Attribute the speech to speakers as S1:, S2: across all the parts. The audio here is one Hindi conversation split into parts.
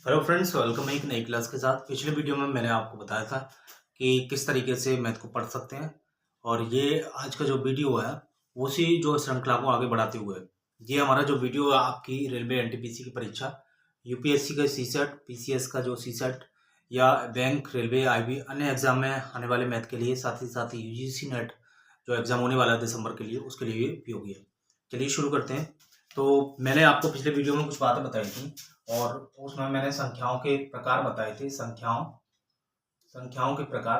S1: हेलो फ्रेंड्स, वेलकम एक नई क्लास के साथ। पिछले वीडियो में मैंने आपको बताया था कि किस तरीके से मैथ को पढ़ सकते हैं, और ये आज का जो वीडियो है उसी जो श्रृंखला को आगे बढ़ाते हुए ये हमारा जो वीडियो है आपकी रेलवे एनटीपीसी की परीक्षा, यूपीएससी का सीसेट, पीसीएस का जो सीसेट या बैंक, रेलवे, आईबी अन्य एग्जाम में आने वाले मैथ के लिए, साथ ही यूजीसी नेट जो एग्जाम होने वाला है दिसंबर के लिए, उसके लिए भी उपयोगी है। चलिए शुरू करते हैं। तो मैंने आपको पिछले वीडियो में कुछ बातें बताई थी और उसमें मैंने संख्याओं के प्रकार बताए थे। संख्याओं के प्रकार।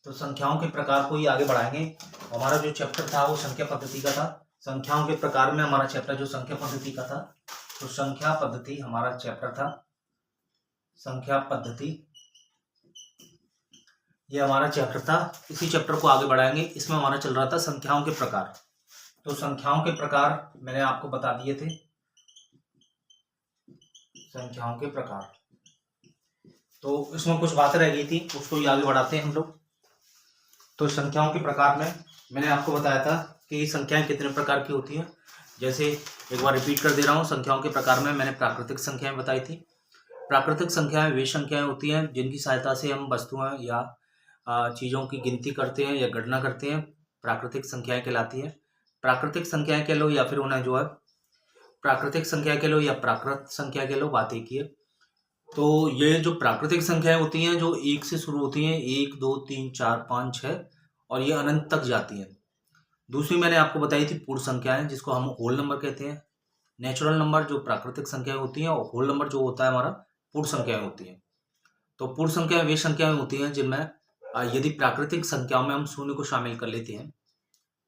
S1: तो संख्याओं के प्रकार को ही आगे बढ़ाएंगे। हमारा जो चैप्टर था वो संख्या पद्धति का था। संख्याओं के प्रकार में हमारा चैप्टर जो संख्या पद्धति का था, तो संख्या पद्धति हमारा चैप्टर था। संख्या पद्धति ये हमारा चैप्टर था। इसी चैप्टर को आगे बढ़ाएंगे। इसमें हमारा चल रहा था संख्याओं के प्रकार। तो संख्याओं के प्रकार मैंने आपको बता दिए थे। संख्याओं के प्रकार, तो इसमें कुछ बातें रह गई थी, उसको ही आगे बढ़ाते हैं हम लोग। तो संख्याओं के प्रकार में मैंने आपको बताया था कि संख्याएं कितने प्रकार की होती हैं। जैसे एक बार रिपीट कर दे रहा हूँ, संख्याओं के प्रकार में मैंने प्राकृतिक संख्याएं बताई थी। प्राकृतिक संख्याएं वे संख्याएं होती हैं जिनकी सहायता से हम वस्तुओं या चीज़ों की गिनती करते हैं या गणना करते हैं, प्राकृतिक संख्याएं कहलाती है। प्राकृतिक संख्याएं कह लो या फिर उन्हें जो है प्राकृतिक संख्या कह लो या प्राकृत संख्या कह लो, बात एक ही है। तो ये जो प्राकृतिक संख्याएं होती हैं जो एक से शुरू होती हैं, 1 2 3 4 5 6 और ये अनंत तक जाती हैं। दूसरी मैंने आपको बताई थी पूर्ण संख्याएं, जिसको हम होल नंबर कहते हैं। नेचुरल नंबर जो प्राकृतिक संख्याएं होती हैं, और होल नंबर जो होता है हमारा पूर्ण संख्याएं होती हैं। तो पूर्ण संख्याएं वे संख्याएं होती हैं जिनमें यदि प्राकृतिक संख्याओं में हम शून्य को शामिल कर लेते हैं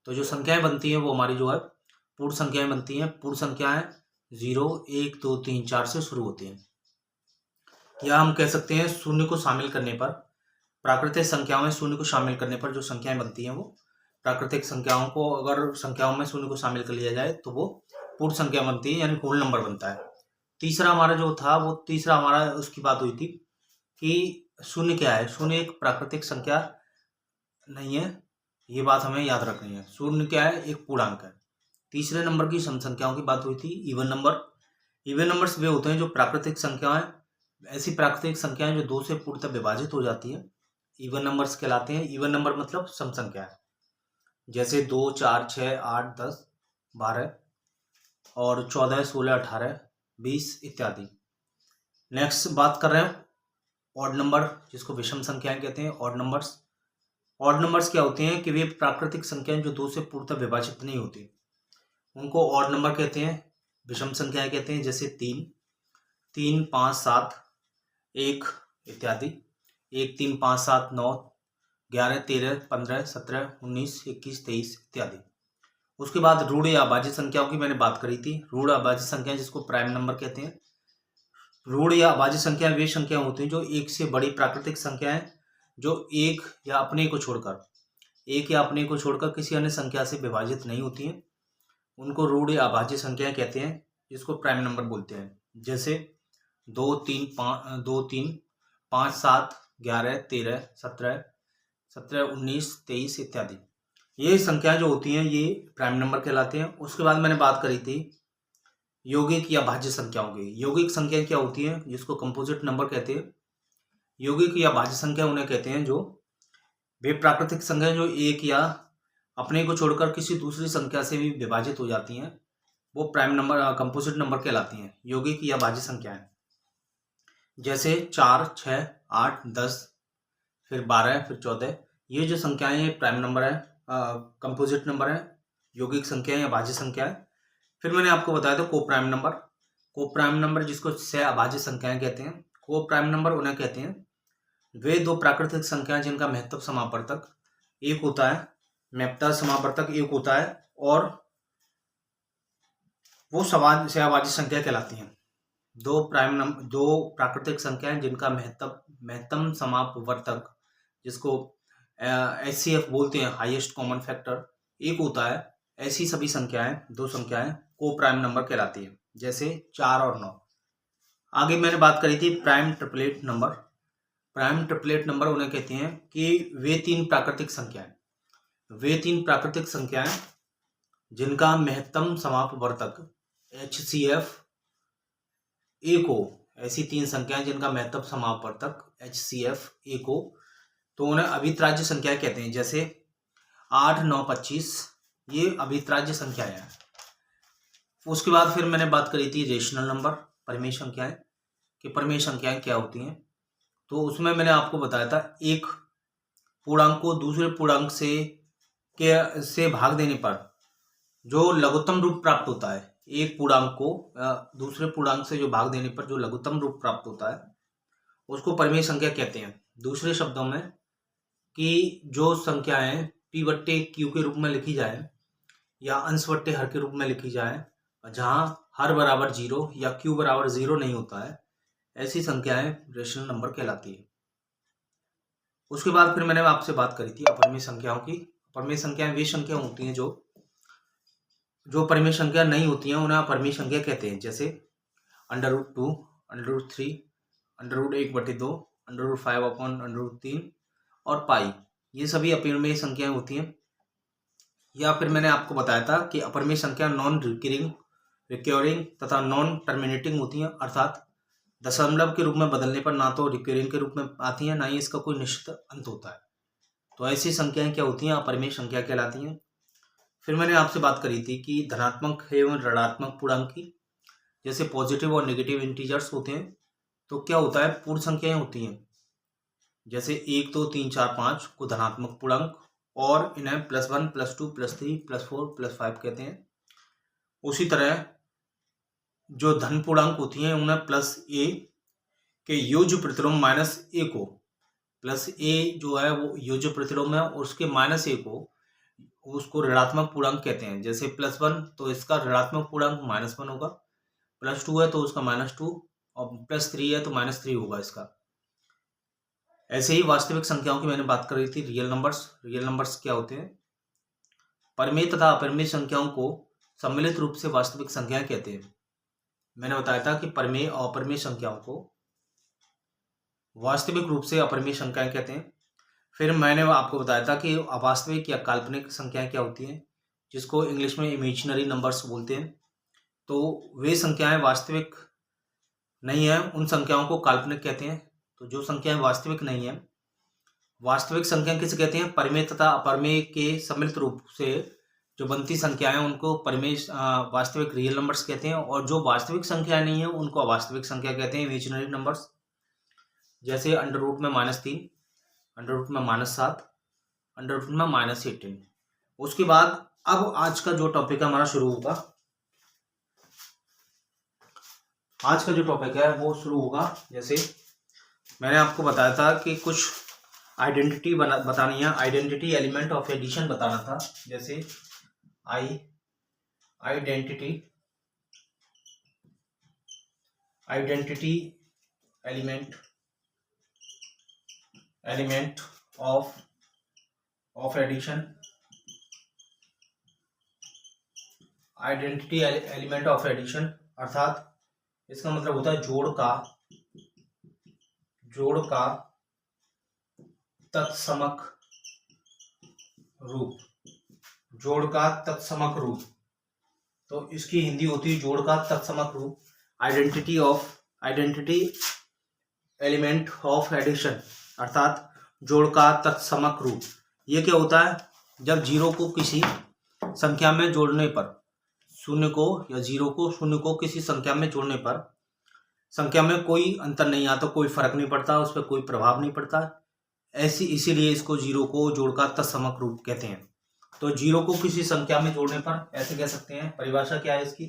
S1: तो जो संख्याएं बनती हैं वो हमारी जो है पूर्ण संख्याएं बनती हैं। पूर्ण संख्याएं 0 1 2 3 4 से शुरू होती हैं। या हम कह सकते हैं शून्य को शामिल करने पर, प्राकृतिक संख्याओं में शून्य को शामिल करने पर जो संख्याएं बनती हैं वो प्राकृतिक संख्याओं को, अगर संख्याओं में शून्य को शामिल कर लिया जाए तो वो पूर्ण संख्या बनती है, यानी होल नंबर बनता है। तीसरा हमारा जो था वो तीसरा हमारा उसकी बात हुई थी कि शून्य क्या है। शून्य एक प्राकृतिक संख्या नहीं है, ये बात हमें याद रखनी है। शून्य क्या है, एक पूर्णांक है। तीसरे नंबर की सम संख्याओं की बात हुई थी इवन नंबर। इवन नंबर्स वे होते हैं जो प्राकृतिक संख्याएं, ऐसी प्राकृतिक संख्याएं जो 2 से पूर्णतः विभाजित हो जाती हैं, इवन नंबर्स कहलाते हैं। इवन नंबर मतलब सम संख्या है, जैसे 2 4 6 8 10 12 और 14 16 18 20 इत्यादि। नेक्स्ट बात कर रहे हैं ऑड नंबर, जिसको विषम संख्याएं कहते हैं। ऑड नंबर्स, ऑड नंबर्स क्या होते हैं कि वे प्राकृतिक संख्याएं जो 2 से पूर्णतः विभाजित नहीं होती, उनको ऑड नंबर कहते हैं, विषम संख्याएं कहते हैं। जैसे 3 3 5 7 1 इत्यादि। 1 3 5 7 9 11 13 15 17 19 21 23 इत्यादि। उसके बाद ऋण या अभाज्य संख्याओं की मैंने बात करी थी। ऋण अभाज्य संख्या जिसको प्राइम नंबर कहते हैं। ऋण या अभाज्य संख्या वे संख्या होती हैं जो एक से बड़ी प्राकृतिक संख्याएं जो एक या अपने को छोड़कर किसी अन्य संख्या से विभाजित नहीं होती हैं, उनको ऋण या अभाज्य संख्याएं कहते हैं, जिसको प्राइम नंबर बोलते हैं। जैसे 2 3 5 7 11 13 17 17 19 23 इत्यादि। ये संख्याएं जो होती हैं ये प्राइम नंबर कहलाते हैं। उसके बाद मैंने बात करी थी यौगिक या भाज्य संख्याओं की। यौगिक संख्या क्या होती है, जिसको कंपोजिट नंबर कहते हैं। यौगिक या भाज्य संख्या उन्हें कहते हैं जो वे प्राकृतिक संख्या जो एक या अपने को छोड़कर किसी दूसरी संख्या से भी विभाजित हो जाती हैं, वो प्राइम नंबर, कंपोजिट नंबर कहलाती हैं, यौगिक या भाज्य संख्याएं। जैसे 4 6 8 10 फिर 12 फिर 14, ये जो संख्याएं हैं प्राइम नंबर है, कंपोजिट नंबर है, यौगिक संख्याएं या भाज्य संख्याएं। फिर मैंने आपको बताया था को प्राइम नंबर। को प्राइम नंबर जिसको सह अभाज्य संख्याएं कहते हैं। को प्राइम नंबर उन्हें कहते हैं वे दो प्राकृतिक संख्याएं जिनका महत्व समापवर्तक एक होता है, महत्व समापवर्तक एक होता है, और वो सहअभाज्य संख्या कहलाती हैं। दो प्राकृतिक संख्याएं जिनका महत्तम समापवर्तक, जिसको HCF बोलते हैं, हाईएस्ट कॉमन फैक्टर, एक होता है, ऐसी सभी संख्याएं, दो संख्याएं को प्राइम नंबर कहलाती है। जैसे 4 और 9। आगे मैंने बात करी थी prime triplet number. Prime triplet number उन्हें कहते हैं कि वे तीन प्राकृतिक संख्याएं जिनका महत्तम समापवर्तक HCF एक हो, ऐसी 3 संख्याएं जिनका महत्व समापवर्तक HCF एक हो तो उन्हें अभित्राज्य संख्याएं कहते हैं। जैसे 8, 9, 25 ये अभित्राज्य संख्याएं हैं। उसके बाद फिर मैंने बात करी थी रेशनल नंबर, परिमेय संख्याएं, कि परिमेय संख्याएं क्या होती हैं। तो उसमें मैंने आपको बताया था एक पूर्णांक को दूसरे पूर्णांक से भाग देने पर जो लघुत्तम रूप प्राप्त होता है, एक पूर्णांक को दूसरे पूर्णांक से जो भाग देने पर जो लघुत्तम रूप प्राप्त होता है उसको परिमेय संख्या कहते हैं। दूसरे शब्दों में कि जो संख्याएं p बट्टे q के रूप में लिखी जाए या अंश बट्टे हर के रूप में लिखी जाए, जहां हर बराबर 0 या q बराबर 0 नहीं होता है, ऐसी संख्याएं रेशनल नंबर कहलाती है। उसके बाद फिर मैंने आपसे बात करी थी अपरिमेय संख्याओं की। अपरिमेय संख्याएं वे संख्याएं होती हैं जो परिमेय संख्या नहीं होती हैं, उन्हें अपरिमेय संख्या कहते हैं। जैसे √2, √3, √1/2, √5/√3 और पाई, ये सभी अपरिमेय संख्याएं होती हैं। या फिर मैंने आपको बताया था कि अपरिमेय संख्या नॉन रिकरिंग तथा नॉन टर्मिनेटिंग होती हैं, अर्थात दशमलव के रूप में बदलने पर ना तो रिकरिंग के रूप में आती हैं, ना ही इसका कोई निश्चित अंत होता है। तो ऐसी संख्याएं क्या होती हैं? अपरिमेय संख्या कहलाती हैं। फिर मैंने आपसे बात करी थी कि धनात्मक एवं ऋणात्मक पूर्णांक की, जैसे पॉजिटिव और नेगेटिव इंटीजर्स होते हैं, तो क्या होता है, पूर्ण संख्याएं होती हैं। जैसे 1, 2, 3, 4, 5 को धनात्मक पूर्णांक और इन्हें +1, +2, +3, +4, +5 कहते हैं। उसी तरह जो धन पूर्णांक होती हैं उन्हें +a के योज्य प्रतिलोम -a को, +a जो है वो योज्य प्रतिलोम है और उसके -a को उसको ऋणात्मक पूर्णांक कहते हैं। जैसे +1 तो इसका ऋणात्मक पूर्णांक -1 होगा, +2 है तो उसका -2 और +3 है तो -3 होगा इसका। ऐसे ही वास्तविक संख्याओं की मैंने बात करी थी, रियल नंबर्स क्या होते हैं? परिमेय तथा अपरिमेय संख्याओं को सम्मिलित रूप से वास्तविक संख्याएं कहते हैं। मैंने बताया था कि परिमेय और अपरिमेय संख्याओं को वास्तविक रूप से अपरिमेय संख्याएं कहते हैं। फिर मैंने आपको बताया था कि अवास्तविक या काल्पनिक संख्याएं क्या होती हैं, जिसको इंग्लिश में इमेजिनरी नंबर्स बोलते हैं। तो वे संख्याएं वास्तविक नहीं है, उन संख्याओं को काल्पनिक कहते हैं। तो जो संख्याएं वास्तविक नहीं है, वास्तविक संख्या किसे कहते हैं? परिमेय तथा अपरिमेय के सम्मिलित रूप से जो बनती संख्याएं उनको परिमेय वास्तविक रियल नंबर्स कहते हैं, और जो वास्तविक संख्या नहीं है उनको अवास्तविक संख्या कहते हैं, इमेजिनरी नंबर्स। जैसे √में -3, √में -7, √में -18। उसके बाद अब आज का जो टॉपिक हमारा शुरू होगा, आज का जो टॉपिक है वो शुरू होगा। जैसे मैंने आपको बताया था कि कुछ आइडेंटिटी बतानी है, आइडेंटिटी एलिमेंट ऑफ एडिशन बताना था। जैसे identity element of addition, identity element of addition अर्थात इसका मतलब होता है जोड़ का तत्समक रूप, जोड़ का तत्समक रूप। तो इसकी हिंदी होती है जोड़ का तत्समक रूप, आइडेंटिटी एलिमेंट ऑफ एडिशन अर्थात जोड़ का तत्समक रूप। ये क्या होता है? जब 0 को किसी संख्या में जोड़ने पर, 0 को या 0 को 0 को किसी संख्या में जोड़ने पर संख्या में कोई अंतर नहीं आता, कोई फर्क नहीं पड़ता, उस पर कोई प्रभाव नहीं पड़ता, इसीलिए इसको 0 को जोड़ का तत्समक रूप कहते हैं। तो 0 को किसी संख्या में जोड़ने पर ऐसे कह सकते हैं। परिभाषा क्या है इसकी?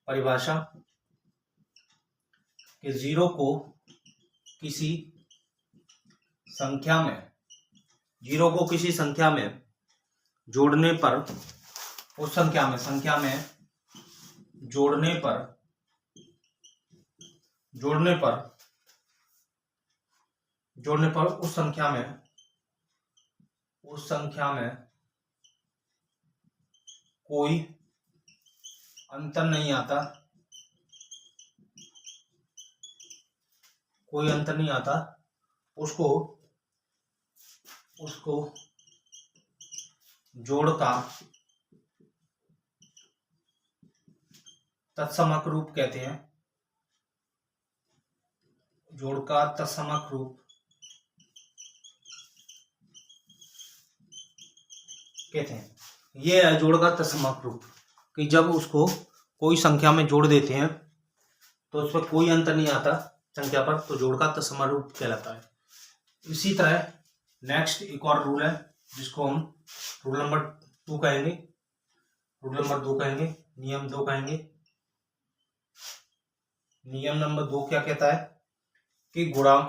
S1: परिभाषा कि 0 को किसी संख्या में, 0 को किसी संख्या में जोड़ने पर, उस संख्या में जोड़ने पर उस संख्या में कोई अंतर नहीं आता, उसको जोड़ का तत्समक रूप कहते हैं, जोड़ का तत्समक रूप कहते हैं। ये है जोड़ का तत्समक रूप कि जब उसको कोई संख्या में जोड़ देते हैं तो उसमें कोई अंतर नहीं आता संख्या पर, तो जोड़ का तत्समक रूप कहलाता है। इसी तरह नेक्स्ट एक और रूल है जिसको हम रूल नंबर 2 कहेंगे, नियम 2 कहेंगे। नियम नंबर 2 क्या कहता है कि गुणा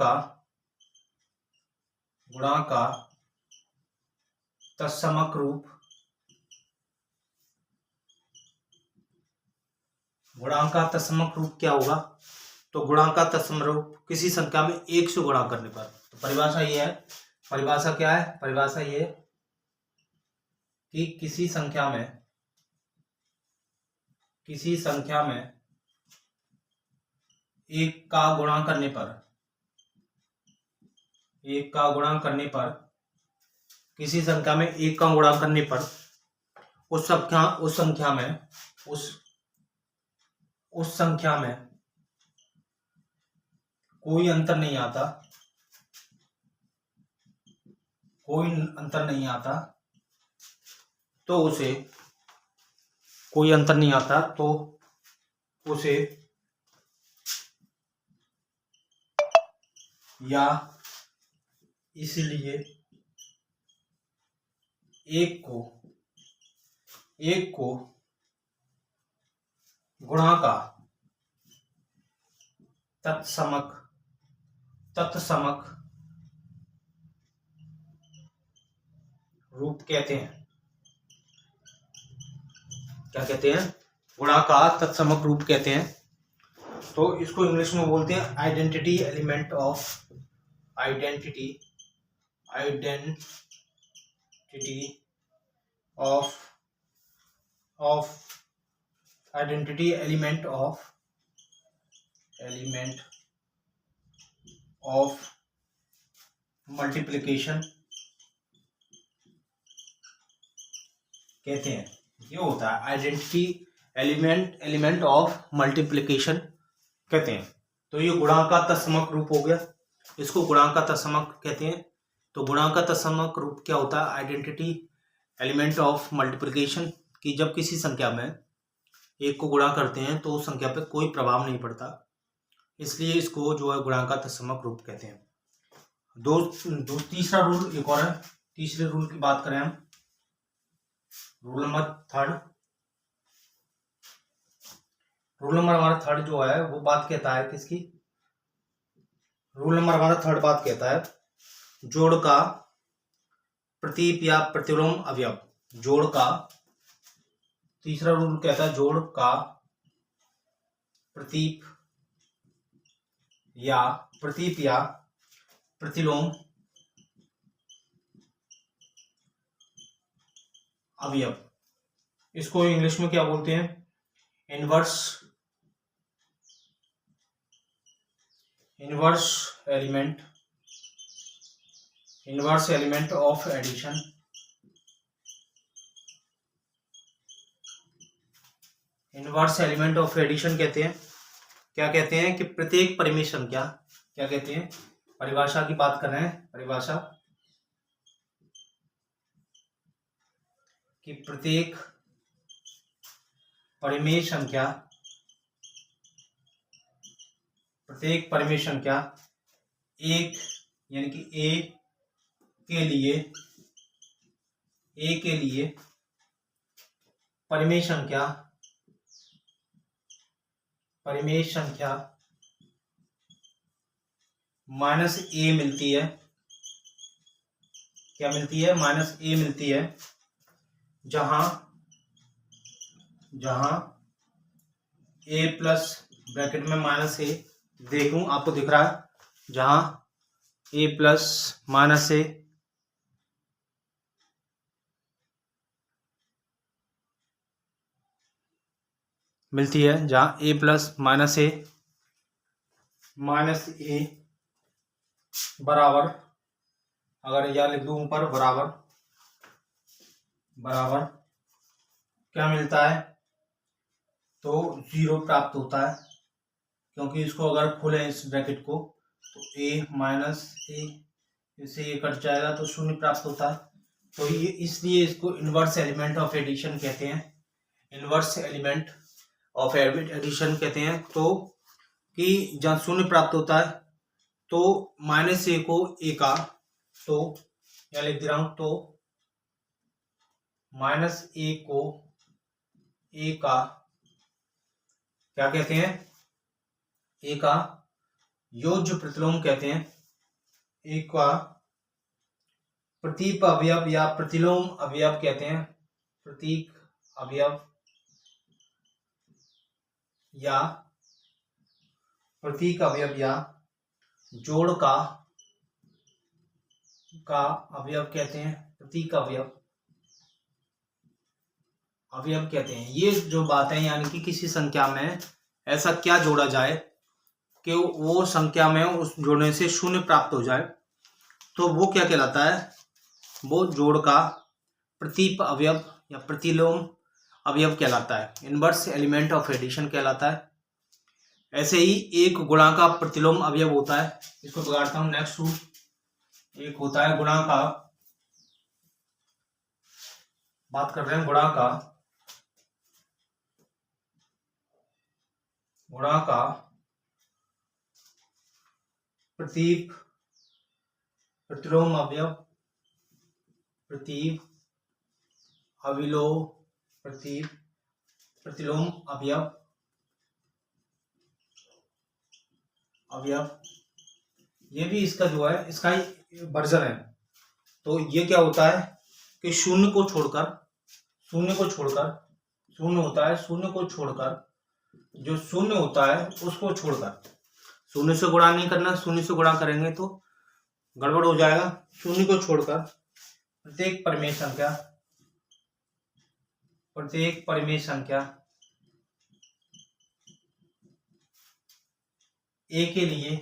S1: का तत्समक रूप, गुणांक का तत्समक रूप क्या होगा, तो गुणांक का तत्समक रूप किसी संख्या में 1 से गुणा करने पर। तो परिभाषा ये है, परिभाषा क्या है, परिभाषा ये कि किसी संख्या में 1 का गुणा करने पर, किसी संख्या में 1 का गुणा करने पर उस संख्या में कोई अंतर नहीं आता, तो उसे या इसलिए 1 को गुणा का तत्समक रूप कहते हैं। क्या कहते हैं, गुणा का तत्समक रूप कहते हैं। तो इसको इंग्लिश में बोलते हैं आइडेंटिटी एलिमेंट ऑफ मल्टीप्लिकेशन कहते हैं। ये होता है आइडेंटिटी एलिमेंट ऑफ मल्टीप्लिकेशन कहते हैं। तो ये गुणांक का तत्समक रूप हो गया, इसको गुणांक का तत्समक कहते हैं। तो गुणांक का तत्समक रूप क्या होता है, आइडेंटिटी एलिमेंट ऑफ मल्टीप्लिकेशन, कि जब किसी संख्या में 1 को गुणा करते हैं तो उस संख्या पर कोई प्रभाव नहीं पड़ता, इसलिए इसको जो है गुणांक का तत्समक रूप कहते हैं। तीसरा रूल एक और है, तीसरे रूल की बात करें हम, रूल नंबर हमारा थर्ड जो है वो बात कहता है किसकी, रूल नंबर हमारा थर्ड बात कहता है जोड़ का प्रतीप या प्रतिलोम अवयव। जोड़ का तीसरा रूल कहता है जोड़ का प्रतीप या प्रतिलोम अवयव। इसको इंग्लिश में क्या बोलते हैं, inverse element of addition. Inverse element of addition कहते हैं। क्या कहते हैं कि प्रत्येक परिमेय संख्या, क्या कहते हैं, परिभाषा की बात कर रहे हैं, परिभाषा कि प्रत्येक परिमेय संख्या एक यानी कि ए के लिए परिमेय संख्या माइनस ए मिलती है। क्या मिलती है, माइनस ए मिलती है, जहां ए प्लस ब्रैकेट में माइनस ए, देखूं आपको दिख रहा है, जहां ए प्लस माइनस ए मिलती है, जहां ए प्लस माइनस ए बराबर, अगर यह लिख दूं ऊपर, बराबर क्या मिलता है, तो 0 प्राप्त होता है, क्योंकि इसको अगर खोलें इस ब्रैकेट को तो a माइनस ए, इससे ये कट जाएगा तो 0 प्राप्त होता है। तो ये इसलिए इसको इनवर्स एलिमेंट ऑफ एडिशन कहते हैं, इनवर्स एलिमेंट ऑफ एडिशन कहते हैं। तो कि जहाँ 0 प्राप्त होता है तो -a को a का, तो या लिख दे रहा हूं, तो -a को a का क्या कहते हैं, a का योज्य प्रतिलोम कहते हैं, a का प्रतीक अवयव या प्रतिलोम अवयव कहते हैं, प्रतीक अवयव या प्रतीक अवयव या जोड़ का अवयव कहते हैं, प्रतीक अवयव कहते हैं। ये जो बात है, यानी कि किसी संख्या में ऐसा क्या जोड़ा जाए कि वो संख्या में उस जोड़ने से 0 प्राप्त हो जाए, तो वो क्या कहलाता है, वो जोड़ का प्रतीक अवयव या प्रतिलोम अवयव कहलाता है, इनवर्स एलिमेंट ऑफ एडिशन कहलाता है। ऐसे ही एक गुणा का प्रतिलोम अवयव होता है, इसको बिगाड़ता हूं, नेक्स्ट रूल। एक होता है गुणा का, बात कर रहे हैं गुणा का प्रतीक प्रतिलोम अवयव, प्रतीक अविलोम प्रतीक प्रतिलोम अवयव ये भी इसका जो है, इसका ही वर्जन है। तो ये क्या होता है कि शून्य को छोड़कर शून्य होता है, शून्य को छोड़कर, जो शून्य होता है उसको छोड़कर, शून्य से गुणा नहीं करना, शून्य से गुणा करेंगे तो गड़बड़ हो जाएगा। शून्य को छोड़कर प्रत्येक परिमेय संख्या ए के लिए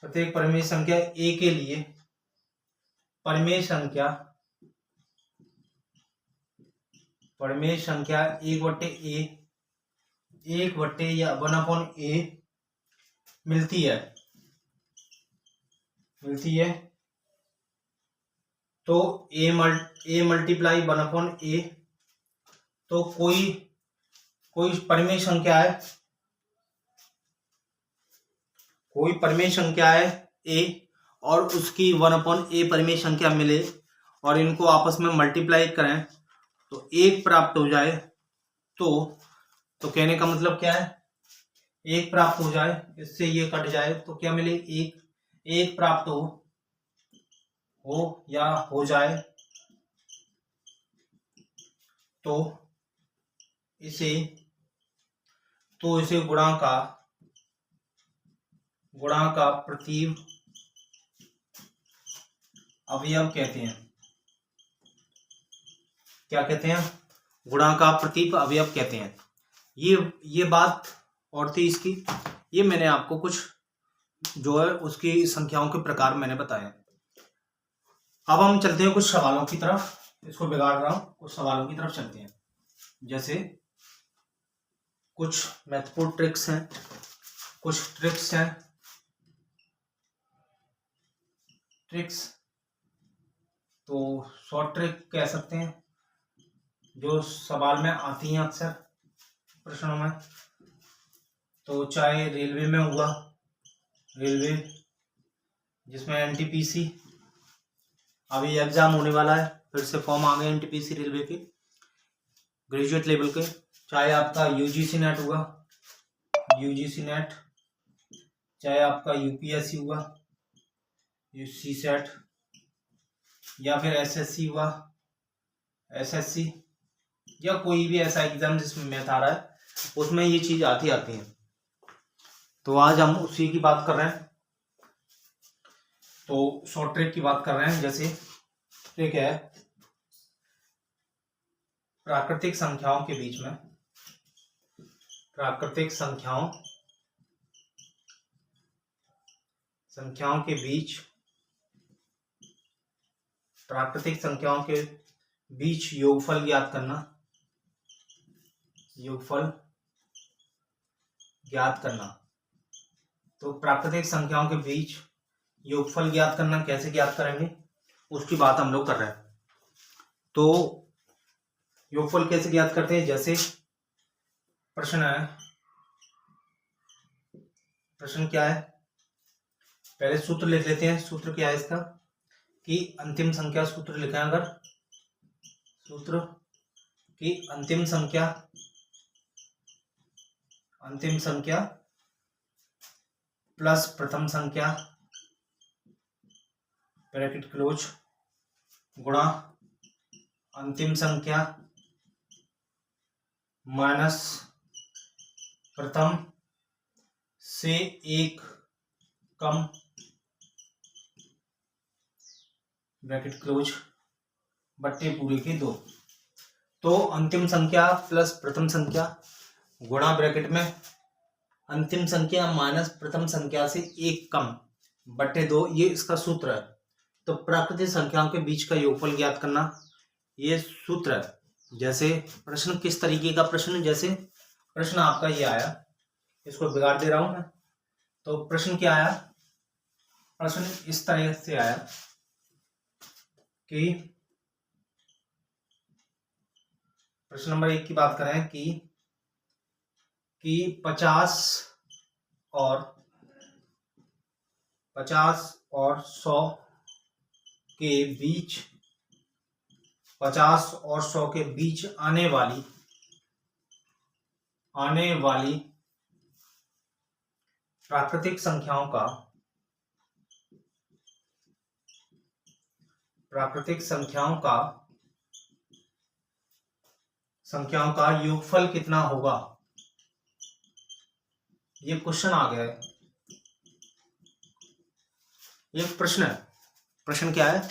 S1: प्रत्येक परिमेय संख्या ए के लिए परिमेय संख्या 1/a या 1/a मिलती है। तो a मल्टीप्लाई 1/a, तो कोई परिमेय संख्या है a और उसकी 1/a परिमेय संख्या मिले और इनको आपस में मल्टीप्लाई करें तो 1 प्राप्त हो जाए, तो कहने का मतलब क्या है, 1 प्राप्त हो जाए, इससे ये कट जाए तो क्या मिले, 1 प्राप्त हो या हो जाए, तो इसे गुणा का प्रतीक अवयव कहते हैं। क्या कहते हैं, गुणा का प्रतीक अवयव कहते हैं। ये बात और थी इसकी, ये मैंने आपको कुछ जो है उसकी संख्याओं के प्रकार मैंने बताए। अब हम चलते हैं कुछ सवालों की तरफ, इसको बिगाड़ रहा हूं, कुछ सवालों की तरफ चलते हैं। जैसे कुछ महत्वपूर्ण ट्रिक्स हैं, तो शॉर्ट ट्रिक कह सकते हैं, जो सवाल में आती हैं अक्सर प्रश्नों में। तो चाहे रेलवे में हुआ, जिसमें एनटीपीसी अभी एग्जाम होने वाला है, फिर से फॉर्म आ गए एनटीपीसी रेलवे के ग्रेजुएट लेवल के, चाहे आपका यूजीसी नेट हुआ, चाहे आपका यूपीएससी हुआ, यूसी सेट, या फिर एसएससी हुआ, या कोई भी ऐसा एग्जाम जिसमें मैथ आ रहा है, उसमें ये चीज आती है। तो आज हम उसी की बात कर रहे हैं। तो शॉर्ट ट्रिक की बात कर रहे हैं। जैसे ट्रिक है, प्राकृतिक संख्याओं के बीच में, संख्याओं के बीच प्राकृतिक संख्याओं के बीच योगफल ज्ञात करना, योगफल ज्ञात करना। तो प्राकृतिक संख्याओं के बीच योगफल ज्ञात करना कैसे ज्ञात करेंगे, उसकी बात हम लोग कर रहे हैं। तो योगफल कैसे ज्ञात करते हैं, जैसे प्रश्न है, प्रश्न क्या है, पहले सूत्र लिख लेते हैं। सूत्र क्या है इसका कि अंतिम संख्या, सूत्र लिखा है अगर, सूत्र की अंतिम संख्या प्लस प्रथम संख्या ब्रैकेट क्लोज गुणा अंतिम संख्या माइनस प्रथम से एक कम ब्रैकेट क्लोज बट्टे पूरे के 2। तो अंतिम संख्या प्लस प्रथम संख्या गुणा ब्रैकेट में अंतिम संख्या माइनस प्रथम संख्या से एक कम बट्टे 2, ये इसका सूत्र है। तो प्राकृतिक संख्याओं के बीच का योगफल ज्ञात करना, ये सूत्र है। जैसे प्रश्न किस तरीके का प्रश्न, जैसे प्रश्न आपका ये आया, इसको बिगाड़ दे रहा हूं मैं। तो प्रश्न क्या आया, प्रश्न इस तरह से आया कि प्रश्न नंबर 1 की बात करें कि 50 और 100 के बीच, 50 और 100 के बीच आने वाली प्राकृतिक संख्याओं का योगफल कितना होगा। ये क्वेश्चन आ गया है, ये प्रश्न है। प्रश्न क्या है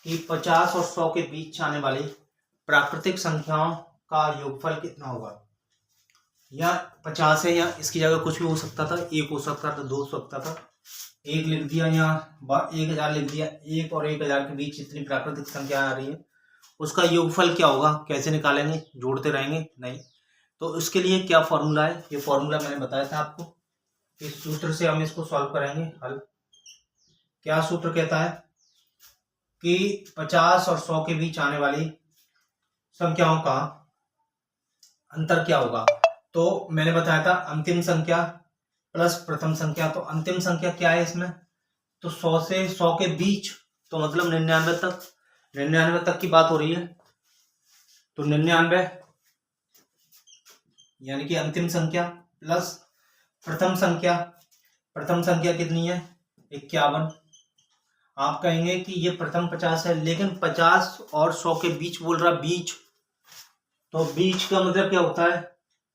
S1: कि 50 और 100 के बीच आने वाली प्राकृतिक संख्याओं का योगफल कितना होगा। या 50 है, या इसकी जगह कुछ भी हो सकता था, 1 हो सकता था, 2 हो सकता था, 1 लिख दिया, यहाँ 1000 लिख दिया। 1 और 1000 के बीच जितनी प्राकृतिक संख्या आ रही है उसका योगफल क्या होगा, कैसे निकालेंगे, जोड़ते रहेंगे नहीं। तो इसके लिए क्या फॉर्मूला है, ये फॉर्मूला मैंने बताया था आपको। इस सूत्र से हम इसको सॉल्व करेंगे हल। क्या सूत्र कहता है कि 50 और 100 के बीच आने वाली संख्याओं का अंतर क्या होगा। तो मैंने बताया था अंतिम संख्या प्लस प्रथम संख्या। तो अंतिम संख्या क्या है इसमें, तो 100 से 100 के बीच, तो मतलब 99 तक की बात हो रही है। तो 99 यानी कि अंतिम संख्या प्लस प्रथम संख्या कितनी है, 51। आप कहेंगे कि ये प्रथम 50 है, लेकिन 50 और 100 के बीच बोल रहा, बीच, तो बीच का मतलब क्या होता है,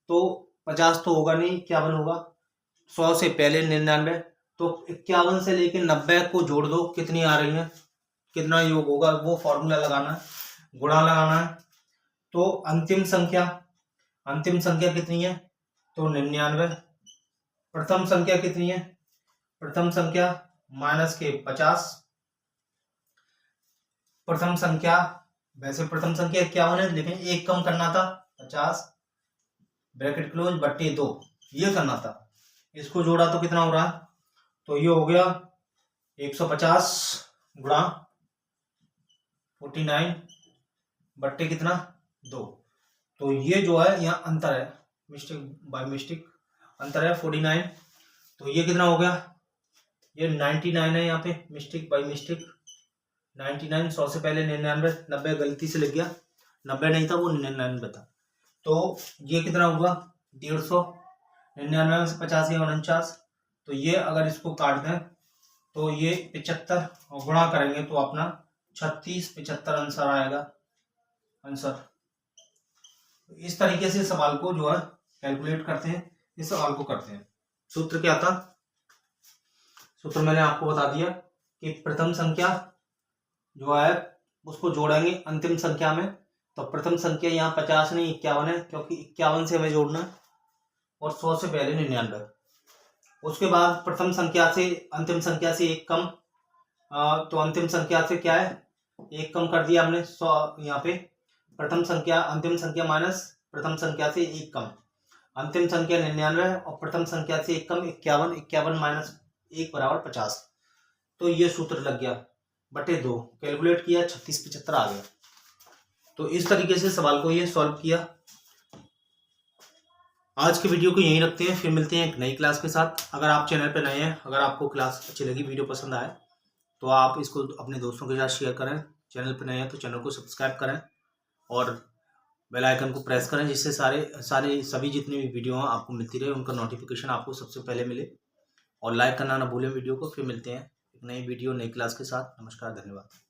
S1: तो 50 तो होगा नहीं, 51 होगा। 100 से पहले 99, तो 51 से लेके 90 को जोड़ दो, कितनी आ रही है, कितना योग होगा, वो फॉर्मूला लगाना है, गुणा लगाना है। तो अंतिम संख्या कितनी है, तो 99। प्रथम संख्या कितनी है, प्रथम संख्या माइनस के 50। प्रथम संख्या, वैसे प्रथम संख्या 51 है, लेकिन एक कम करना था, 50 ब्रैकेट क्लोज बट्टे 2, ये करना था। इसको जोड़ा तो कितना हो रहा है, तो ये हो गया 150 गुणा 49 बट्टे कितना 2। तो ये जो है यहाँ अंतर है, मिस्टेक अंतर है 49। तो ये कितना हो गया, ये 99 है, यहाँ पे मिस्टेक 99। 100 से पहले 99, गलती से लग गया, 90 नहीं था, वो 99 था। तो ये कितना होगा 150, 99 से 50 या 49। तो ये अगर इसको काट दें तो ये 75 और गुणा करेंगे तो अपना 3675 आंसर आएगा, आंसर। इस तरीके से सवाल को जो है कैलकुलेट करते हैं, इस सवाल को करते हैं। सूत्र क्या था, सूत्र मैंने आपको बता दिया कि प्रथम संख्या जो है उसको जोड़ेंगे अंतिम संख्या में। तो प्रथम संख्या यहाँ 50 नहीं 51 है, क्योंकि 51 से हमें जोड़ना है, और 100 से पहले 99। उसके बाद प्रथम संख्या से अंतिम संख्या से एक कम, तो अंतिम संख्या से क्या है एक कम कर दिया हमने 100, यहाँ पे प्रथम संख्या अंतिम संख्या माइनस प्रथम संख्या से एक कम, अंतिम संख्या 99 और प्रथम संख्या से एक कम 51, 51 माइनस 1 बराबर 50। तो ये सूत्र लग गया बटे 2, कैलकुलेट किया 3675 आ गया। तो इस तरीके से सवाल को ये सॉल्व किया। आज के वीडियो को यहीं रखते हैं, फिर मिलते हैं एक नई क्लास के साथ। अगर आप चैनल पर नए हैं, अगर आपको क्लास अच्छी लगी, वीडियो पसंद आए, तो आप इसको अपने दोस्तों के साथ शेयर करें। चैनल पर नए हैं तो चैनल को सब्सक्राइब करें और बेल आइकन को प्रेस करें, जिससे सभी जितनी भी वीडियो हैं आपको मिलती रहे, उनका नोटिफिकेशन आपको सबसे पहले मिले। और लाइक करना ना भूलें वीडियो को। फिर मिलते हैं एक नई वीडियो नई क्लास के साथ। नमस्कार, धन्यवाद।